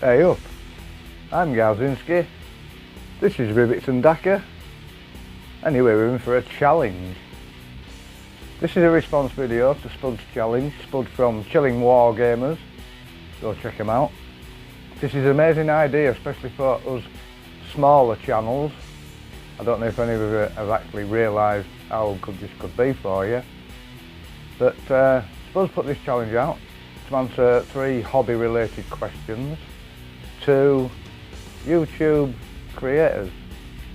Hey up, I'm Garzinski, this is Rivets and Daka. Anyway, we're in for a challenge. This is a response video to Spud's challenge, Spud from Chilling Wargamers, go check him out. This is an amazing idea, especially for us smaller channels. I don't know if any of you have actually realised how good this could be for you. But Spud's put this challenge out to answer 3 hobby related questions to YouTube creators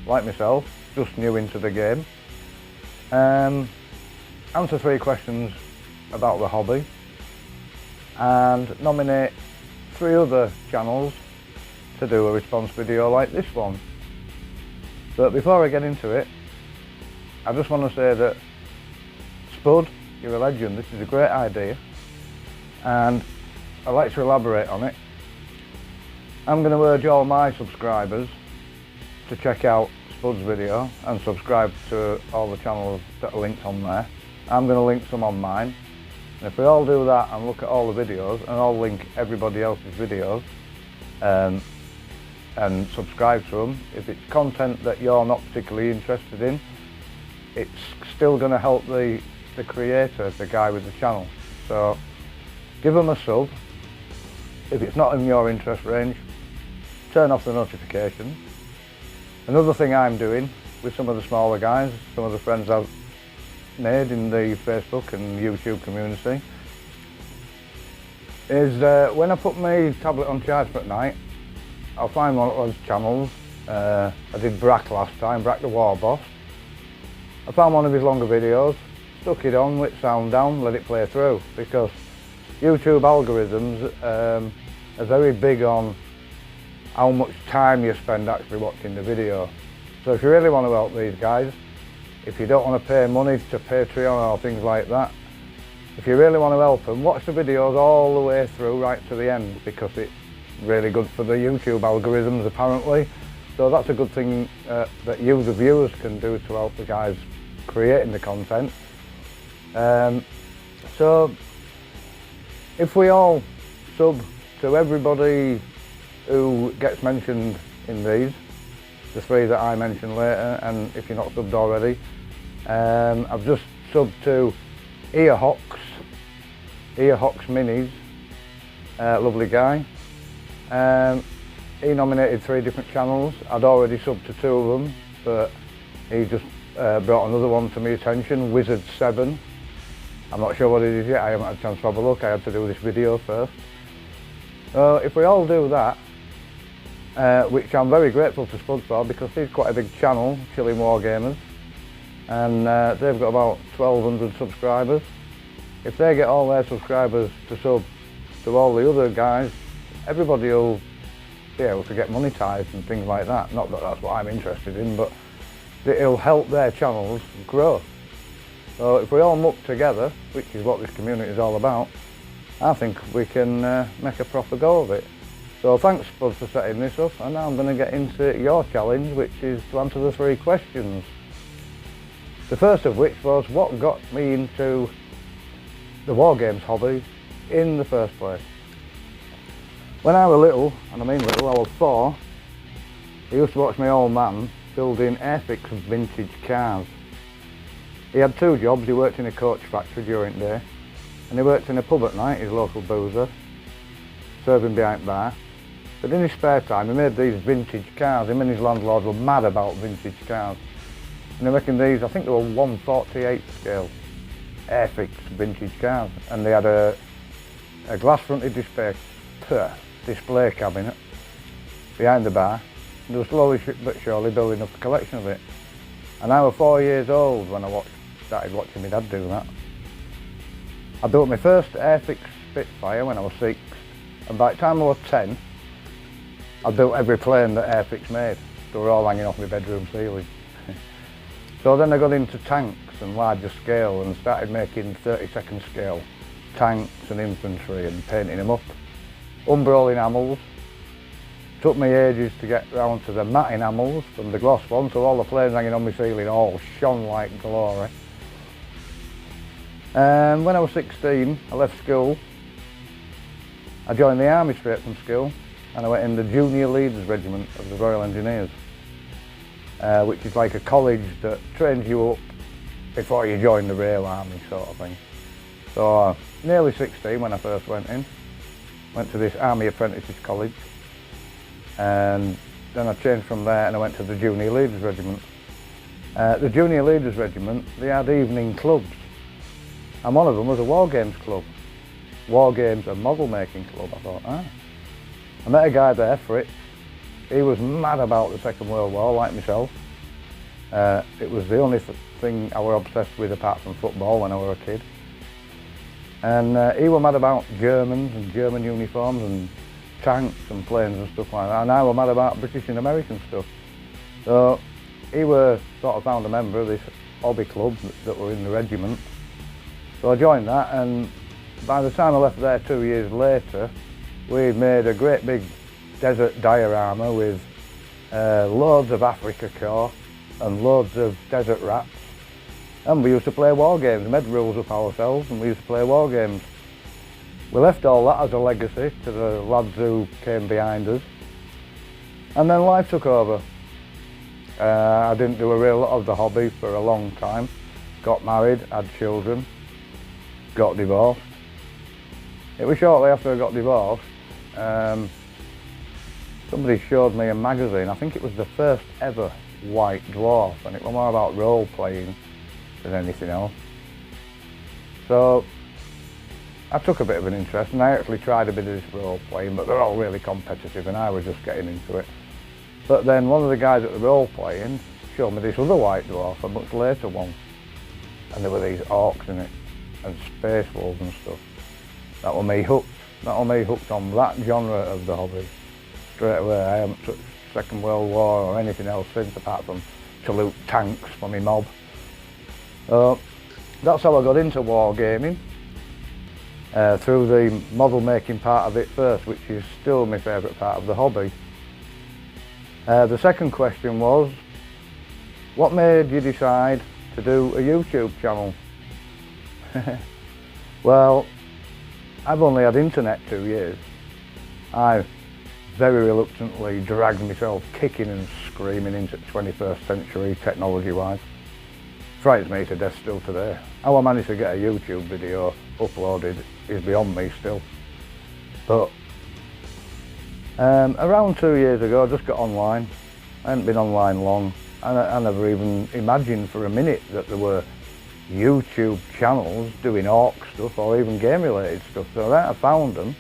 like myself, just new into the game. Answer 3 questions about the hobby and nominate 3 other channels to do a response video like this one. But before I get into it, I just want to say that Spud, you're a legend. This is a great idea and I'd like to elaborate on it. I'm going to urge all my subscribers to check out Spud's video and subscribe to all the channels that are linked on there. I'm going to link some on mine, and if we all do that and look at all the videos, and I'll link everybody else's videos and subscribe to them. If it's content that you're not particularly interested in, it's still going to help the creator, the guy with the channel. So give them a sub. If it's not in your interest range, turn off the notifications. Another thing I'm doing with some of the smaller guys, some of the friends I've made in the Facebook and YouTube community, is when I put my tablet on charge for at night, I'll find one of those channels. I did Brack last time, Brack the War Boss. I found one of his longer videos, stuck it on with sound down, let it play through, because YouTube algorithms are very big on how much time you spend actually watching the video. So if you really want to help these guys, if you don't want to pay money to Patreon or things like that, if you really want to help them, watch the videos all the way through right to the end, because it's really good for the YouTube algorithms apparently. So that's a good thing that you, the viewers, can do to help the guys creating the content. So if we all sub to everybody who gets mentioned in these, the 3 that I mentioned later, and if you're not subbed already, I've just subbed to Earhawks Minis, lovely guy. He nominated 3 different channels. I'd already subbed to 2 of them, but he just brought another one to my attention, Wizard7. I'm not sure what it is yet, I haven't had a chance to have a look, I had to do this video first. So if we all do that, which I'm very grateful to Spud for, because he's quite a big channel, Chilling Wargamers, and they've got about 1,200 subscribers. If they get all their subscribers to sub to all the other guys, everybody will be able to get monetized and things like that. Not that that's what I'm interested in, but it'll help their channels grow. So if we all muck together, which is what this community is all about, I think we can make a proper go of it. So thanks Spud for setting this up, and now I'm going to get into your challenge, which is to answer the 3 questions. The first of which was what got me into the war games hobby in the first place. When I was little, and I mean little, I was 4, I used to watch my old man building Airfix vintage cars. He had 2 jobs. He worked in a coach factory during the day, and he worked in a pub at night, his local boozer, serving behind bar. But in his spare time he made these vintage cars. Him and his landlord were mad about vintage cars. And they reckoned these, I think they were 1/48 scale Airfix vintage cars. And they had a glass fronted display cabinet behind the bar. And they were slowly but surely building up a collection of it. And I was 4 years old when I started watching my dad do that. I built my first Airfix Spitfire when I was 6, and by the time I was 10, I built every plane that Airfix made. They were all hanging off my bedroom ceiling. So then I got into tanks and larger scale and started making 32nd scale tanks and infantry and painting them up. Umbral enamels. Took me ages to get round to the matte enamels from the gloss one, so all the planes hanging on my ceiling all shone like glory. When I was 16, I left school. I joined the army straight from school, and I went in the Junior Leaders Regiment of the Royal Engineers, which is like a college that trains you up before you join the Rail Army sort of thing. So nearly 16 when I first went in. Went to this Army Apprentices College, and then I changed from there and I went to the Junior Leaders Regiment. The Junior Leaders Regiment, they had evening clubs, and one of them was a War Games club. War Games and Model Making Club. I thought, I met a guy there, Fritz. He was mad about the Second World War, like myself. It was the only thing I was obsessed with apart from football when I was a kid. And he was mad about Germans and German uniforms and tanks and planes and stuff like that. And I was mad about British and American stuff. So he was sort of found a member of this hobby club that were in the regiment. So I joined that, and by the time I left there 2 years later, we'd made a great big desert diorama with loads of Africa core and loads of desert rats. And we used to play war games, made rules up ourselves, and we used to play war games. We left all that as a legacy to the lads who came behind us. And then life took over. I didn't do a real lot of the hobby for a long time. Got married, had children, got divorced. It was shortly after I got divorced, somebody showed me a magazine. I think it was the first ever White Dwarf, and it was more about role playing than anything else. So I took a bit of an interest, and I actually tried a bit of this role playing, but they're all really competitive and I was just getting into it. But then one of the guys at the role playing showed me this other White Dwarf, a much later one, and there were these orcs in it and space wolves and stuff. That was me hooked. That was me hooked on that genre of the hobby. Straight away, I haven't touched Second World War or anything else since, apart from to loot tanks for my mob. That's how I got into wargaming, through the model making part of it first, which is still my favourite part of the hobby. The second question was, what made you decide to do a YouTube channel? Well, I've only had internet 2 years. I very reluctantly dragged myself kicking and screaming into the 21st century technology-wise. Frightens me to death still today. How I managed to get a YouTube video uploaded is beyond me still. But around 2 years ago I just got online. I hadn't been online long, and I never even imagined for a minute that there were YouTube channels doing orc stuff or even game related stuff. So then I found them.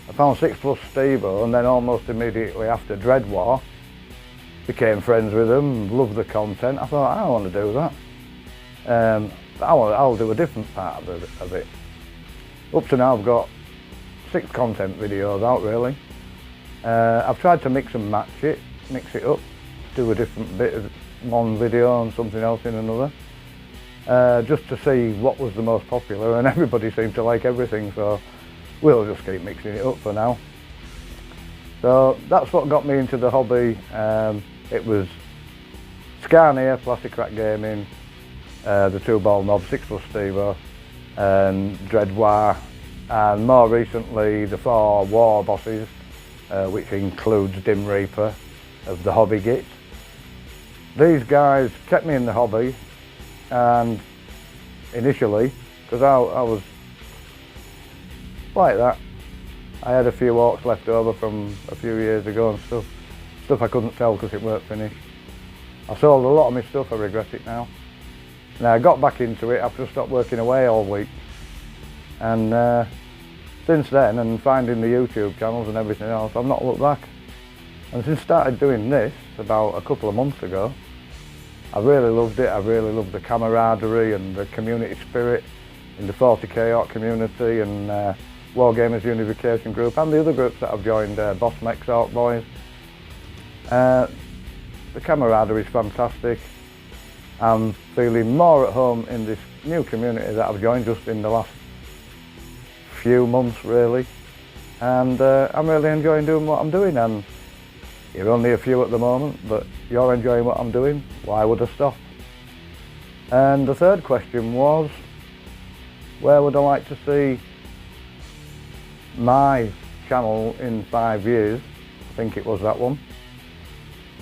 I found 6 Plus Steve-O, and then almost immediately after Dread War became friends with them, loved the content. I thought, I want to do that. I'll do a different part of it. Up to now I've got 6 content videos out really. I've tried to mix and match it, mix it up, do a different bit of one video and something else in another. Just to see what was the most popular, and everybody seemed to like everything, so we'll just keep mixing it up for now. So that's what got me into the hobby. It was Scania, Plastic Crack Gaming, the 2-ball knob, 6 Plus Steve-O, and Dread War, and more recently the 4 war bosses, which includes Dim Reaper of the Hobby Git. These guys kept me in the hobby, and initially, because I was like that, I had a few orcs left over from a few years ago and stuff I couldn't sell because it weren't finished. I sold a lot of my stuff, I regret it now. Now I got back into it after I stopped working away all week, and since then, and finding the YouTube channels and everything else, I've not looked back. And since I started doing this about a couple of months ago, I really loved it. I really loved the camaraderie and the community spirit in the 40k Orc community and Wargamers Unification Group and the other groups that I've joined, Boss Mex Orc Boys. The camaraderie is fantastic. I'm feeling more at home in this new community that I've joined just in the last few months really, and I'm really enjoying doing what I'm doing. And you're only a few at the moment, but you're enjoying what I'm doing, why would I stop? And the third question was, where would I like to see my channel in 5 years. I think it was that one.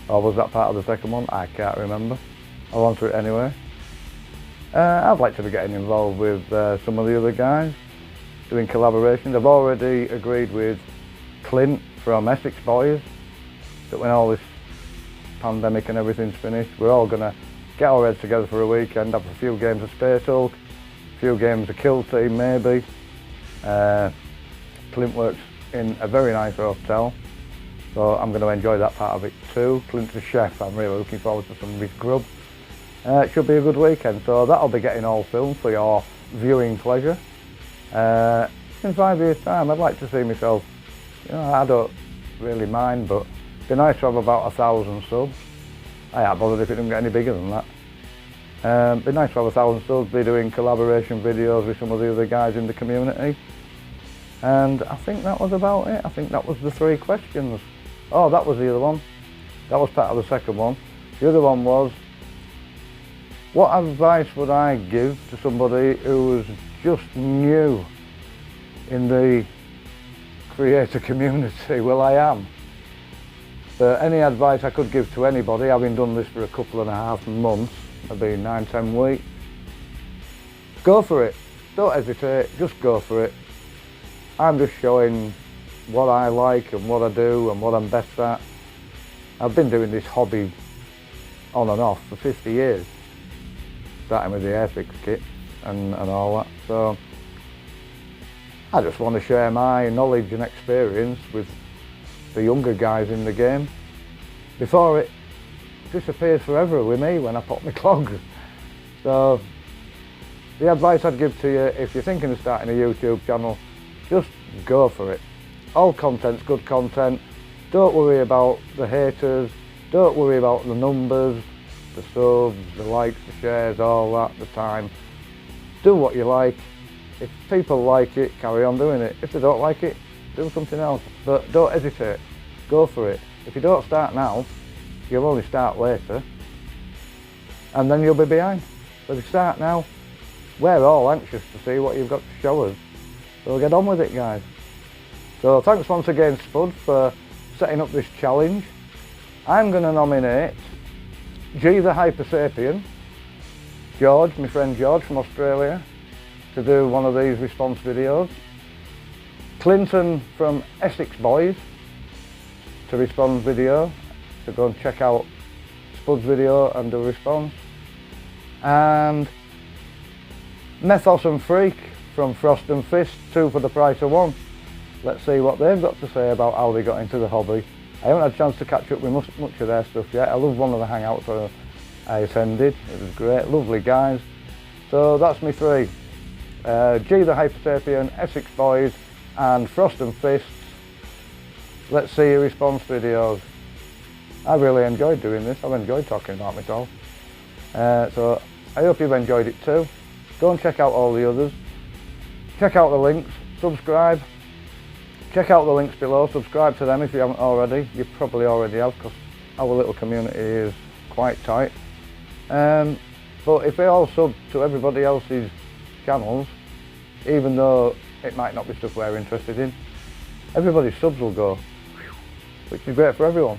Or was that part of the second one? I can't remember. I'll answer it anyway. I'd like to be getting involved with some of the other guys, doing collaborations. I've already agreed with Clint from Essex Boys that when all this pandemic and everything's finished, we're all going to get our heads together for a weekend, have a few games of Space Hulk, a few games of Kill Team maybe. Clint works in a very nice hotel, so I'm going to enjoy that part of it too. Clint's a chef, I'm really looking forward to some of his grub. It should be a good weekend, so that'll be getting all filmed for your viewing pleasure. In 5 years' time, I'd like to see myself, you know, I don't really mind, but it'd be nice to have about 1,000 subs. I ain't bothered if it doesn't get any bigger than that. It'd be nice to have 1,000 subs, be doing collaboration videos with some of the other guys in the community. And I think that was about it. I think that was the 3 questions. Oh, that was the other one. That was part of the second one. The other one was, what advice would I give to somebody who was just new in the creator community? Well, I am. But any advice I could give to anybody, having done this for a couple and a half months, maybe 9-10 weeks, go for it. Don't hesitate, just go for it. I'm just showing what I like and what I do and what I'm best at. I've been doing this hobby on and off for 50 years, starting with the Airfix kit and all that. So I just want to share my knowledge and experience with the younger guys in the game before it disappears forever with me when I pop my clogs. So the advice I'd give to you, if you're thinking of starting a YouTube channel, just go for it. All content's good content. Don't worry about the haters. Don't worry about the numbers, the subs, the likes, the shares, all that, the time. Do what you like. If people like it, carry on doing it. If they don't like it, do something else. But don't hesitate. Go for it. If you don't start now, you'll only start later. And then you'll be behind. But if you start now, we're all anxious to see what you've got to show us. So get on with it, guys. So thanks once again, Spud, for setting up this challenge. I'm going to nominate G the Hyper Sapien, George, my friend George from Australia, to do one of these response videos. Clinton from Essex Boys to respond video, to go and check out Spud's video and do a response. And Methos and Freak from Frost and Fist, 2 for the price of 1. Let's see what they've got to say about how they got into the hobby. I haven't had a chance to catch up with much of their stuff yet. I love one of the hangouts I attended. It was great, lovely guys. So that's me 3. G the Hyper Sapien, Essex Boys and Frost and Fists. Let's see your response videos. I really enjoyed doing this. I've enjoyed talking about myself. So I hope you've enjoyed it too. Go and check out all the others. Check out the links, subscribe. Check out the links below, subscribe to them if you haven't already. You probably already have, because our little community is quite tight. But if they all sub to everybody else's channels, even though it might not be stuff we're interested in, everybody's subs will go, which is great for everyone.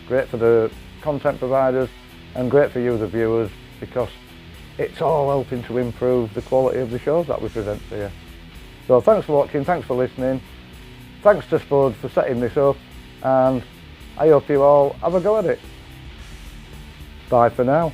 Great for the content providers and great for you, the viewers, because it's all helping to improve the quality of the shows that we present to you. So thanks for watching, thanks for listening. Thanks to Spud for setting this up, and I hope you all have a go at it. Bye for now.